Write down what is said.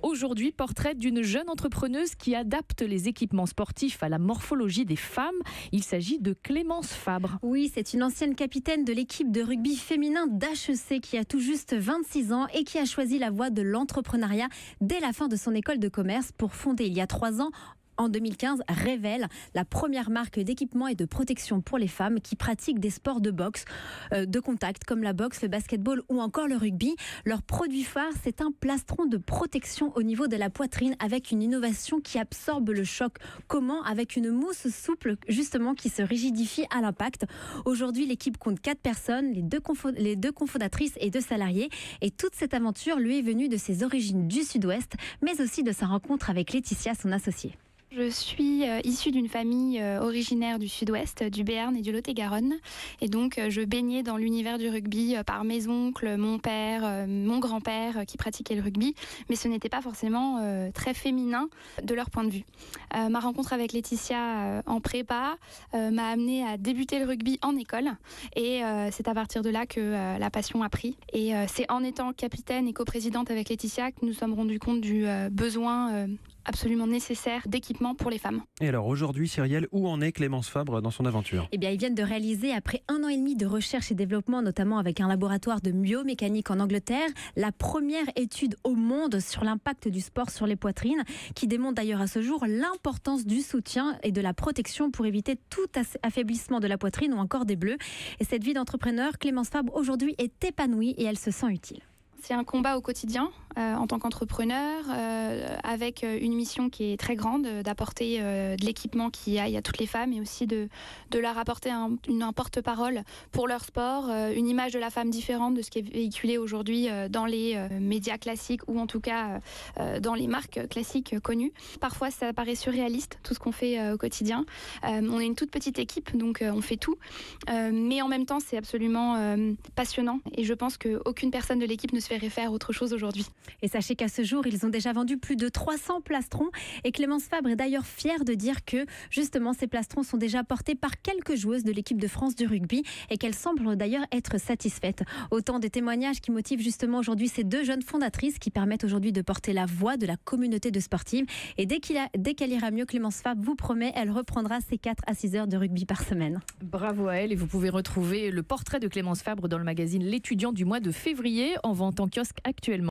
Aujourd'hui, portrait d'une jeune entrepreneuse qui adapte les équipements sportifs à la morphologie des femmes. Il s'agit de Clémence Fabre. Oui, c'est une ancienne capitaine de l'équipe de rugby féminin d'HEC qui a tout juste 26 ans et qui a choisi la voie de l'entrepreneuriat dès la fin de son école de commerce pour fonder il y a 3 ans, en 2015, Révèle, la première marque d'équipement et de protection pour les femmes qui pratiquent des sports de boxe, de contact comme la boxe, le basketball ou encore le rugby. Leur produit phare, c'est un plastron de protection au niveau de la poitrine avec une innovation qui absorbe le choc. Comment? Avec une mousse souple justement qui se rigidifie à l'impact. Aujourd'hui, l'équipe compte 4 personnes, les deux cofondatrices et 2 salariés. Et toute cette aventure lui est venue de ses origines du Sud-Ouest, mais aussi de sa rencontre avec Laetitia, son associée. Je suis issue d'une famille originaire du Sud-Ouest, du Béarn et du Lot-et-Garonne. Et donc, je baignais dans l'univers du rugby par mes oncles, mon père, mon grand-père qui pratiquait le rugby. Mais ce n'était pas forcément très féminin de leur point de vue. Ma rencontre avec Laetitia en prépa m'a amenée à débuter le rugby en école. Et c'est à partir de là que la passion a pris. Et c'est en étant capitaine et coprésidente avec Laetitia que nous nous sommes rendus compte du besoin absolument nécessaire d'équipement pour les femmes. Et alors aujourd'hui, Cyrielle, où en est Clémence Fabre dans son aventure? Eh bien, ils viennent de réaliser, après 1 an et demi de recherche et développement, notamment avec un laboratoire de biomécanique en Angleterre, la première étude au monde sur l'impact du sport sur les poitrines, qui démontre d'ailleurs à ce jour l'importance du soutien et de la protection pour éviter tout affaiblissement de la poitrine ou encore des bleus. Et cette vie d'entrepreneur, Clémence Fabre aujourd'hui est épanouie et elle se sent utile. C'est un combat au quotidien en tant qu'entrepreneur, avec une mission qui est très grande, d'apporter de l'équipement qui aille à toutes les femmes et aussi de leur apporter un porte-parole pour leur sport, une image de la femme différente de ce qui est véhiculé aujourd'hui dans les médias classiques ou en tout cas dans les marques classiques connues. Parfois ça paraît surréaliste tout ce qu'on fait au quotidien. On est une toute petite équipe donc on fait tout, mais en même temps c'est absolument passionnant et je pense qu'aucune personne de l'équipe ne se ferait faire autre chose aujourd'hui. Et sachez qu'à ce jour, ils ont déjà vendu plus de 300 plastrons. Et Clémence Fabre est d'ailleurs fière de dire que justement ces plastrons sont déjà portés par quelques joueuses de l'équipe de France du rugby et qu'elles semblent d'ailleurs être satisfaites. Autant de témoignages qui motivent justement aujourd'hui ces 2 jeunes fondatrices qui permettent aujourd'hui de porter la voix de la communauté de sportives. Et dès qu'elle ira mieux, Clémence Fabre vous promet, elle reprendra ses 4 à 6 heures de rugby par semaine. Bravo à elle, et vous pouvez retrouver le portrait de Clémence Fabre dans le magazine L'Étudiant du mois de février, en vente en kiosque actuellement.